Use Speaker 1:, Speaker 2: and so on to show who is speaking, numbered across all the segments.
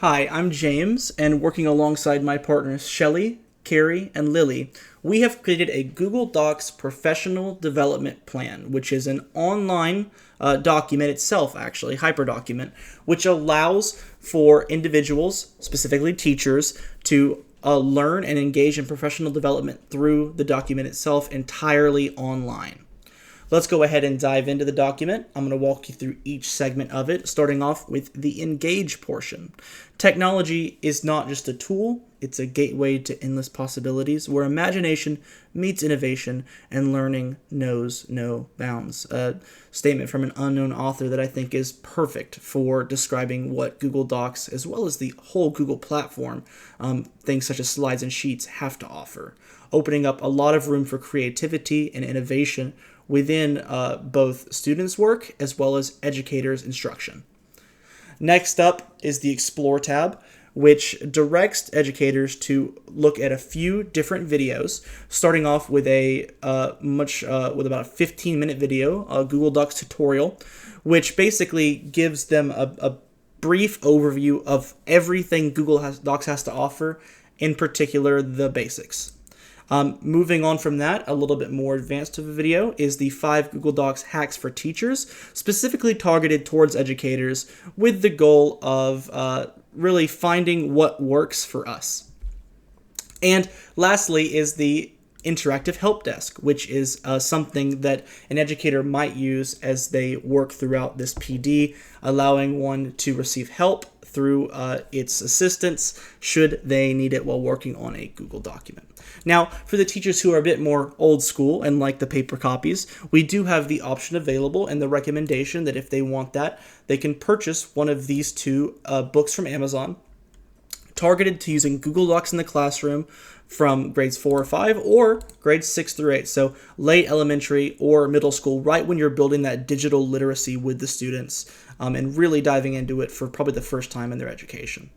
Speaker 1: Hi, I'm James, and working alongside my partners Shelly, Carrie, and Lily, we have created a Google Docs professional development plan, which is an online document itself, actually, hyperdocument, which allows for individuals, specifically teachers, to learn and engage in professional development through the document itself entirely online. Let's go ahead and dive into the document. I'm going to walk you through each segment of it, starting off with the engage portion. Technology is not just a tool, it's a gateway to endless possibilities where imagination meets innovation and learning knows no bounds. A statement from an unknown author that I think is perfect for describing what Google Docs, as well as the whole Google platform, things such as slides and sheets, have to offer, opening up a lot of room for creativity and innovation within both students' work as well as educators' instruction. Next up is the Explore tab, which directs educators to look at a few different videos, starting off with with about a 15-minute video, a Google Docs tutorial, which basically gives them a brief overview of everything Docs has to offer, in particular the basics. Moving on from that, a little bit more advanced of a video is the 5 Google Docs hacks for teachers, specifically targeted towards educators with the goal of really finding what works for us. And lastly is the interactive help desk, which is something that an educator might use as they work throughout this PD, allowing one to receive help through its assistance should they need it while working on a Google document. Now, for the teachers who are a bit more old school and like the paper copies, we do have the option available and the recommendation that if they want that, they can purchase one of these two books from Amazon, targeted to using Google Docs in the classroom from grades 4 or 5 or grades 6 through 8. So late elementary or middle school, right when you're building that digital literacy with the students and really diving into it for probably the first time in their education.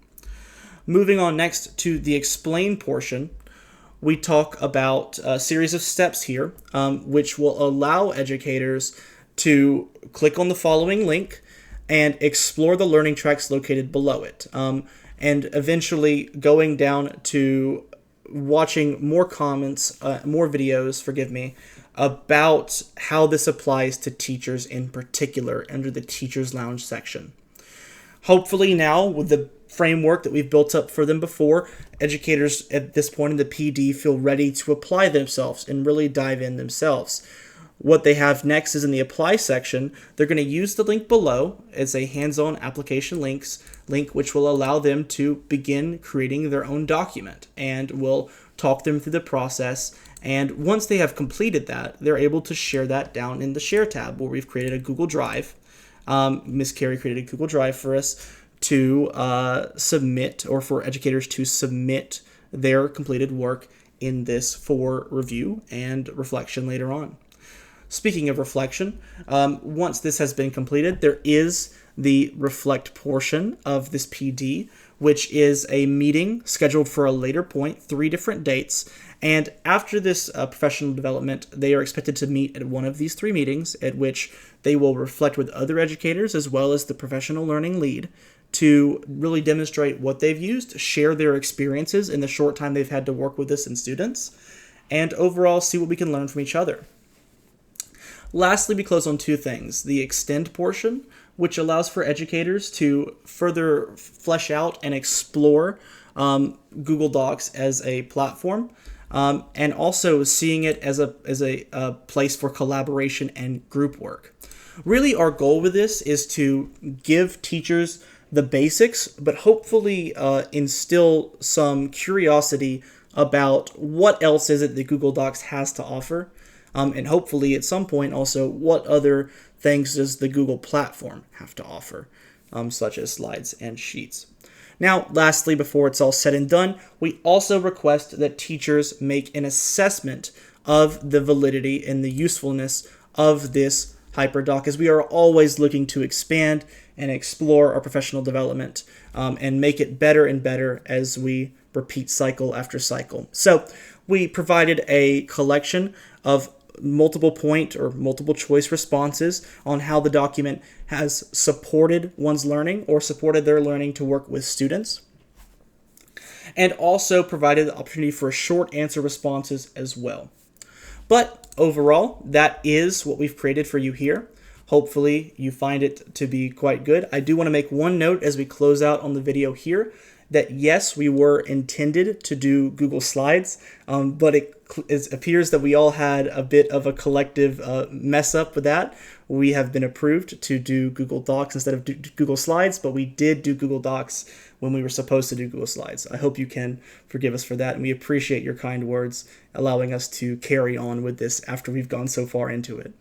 Speaker 1: Moving on next to the explain portion, we talk about a series of steps here, which will allow educators to click on the following link and explore the learning tracks located below it. And eventually going down to watching more more videos, about how this applies to teachers in particular under the Teachers Lounge section. Hopefully now, with the framework that we've built up for them before, educators at this point in the PD feel ready to apply themselves and really dive in themselves. What they have next is in the apply section, they're going to use the link below as a hands-on application link, which will allow them to begin creating their own document, and will talk them through the process. And once they have completed that, they're able to share that down in the Share tab, where we've created a Google Drive. Miss Carrie created a Google Drive for us to submit, or for educators to submit their completed work in this for review and reflection later on. Speaking of reflection, once this has been completed, there is the reflect portion of this PD, which is a meeting scheduled for a later point, 3 different dates. And after this professional development, they are expected to meet at one of these 3 meetings, at which they will reflect with other educators as well as the professional learning lead to really demonstrate what they've used, share their experiences in the short time they've had to work with this and students, and overall see what we can learn from each other. Lastly, we close on 2 things. The extend portion, which allows for educators to further flesh out and explore Google Docs as a platform, and also seeing it as a place for collaboration and group work. Really, our goal with this is to give teachers the basics, but hopefully instill some curiosity about what else is it that Google Docs has to offer. And hopefully at some point also what other things does the Google platform have to offer, such as slides and sheets. Now, lastly, before it's all said and done, we also request that teachers make an assessment of the validity and the usefulness of this HyperDoc, as we are always looking to expand and explore our professional development and make it better and better as we repeat cycle after cycle. So we provided a collection of multiple point or multiple choice responses on how the document has supported one's learning or supported their learning to work with students, and also provided the opportunity for short answer responses as well. But overall, that is what we've created for you here. Hopefully you find it to be quite good. I do want to make one note as we close out on the video here that yes, we were intended to do Google Slides, but it appears that we all had a bit of a collective mess up with that. We have been approved to do Google Docs instead of Google Slides, but we did do Google Docs when we were supposed to do Google Slides. I hope you can forgive us for that, and we appreciate your kind words allowing us to carry on with this after we've gone so far into it.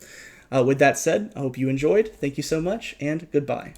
Speaker 1: With that said, I hope you enjoyed. Thank you so much, and goodbye.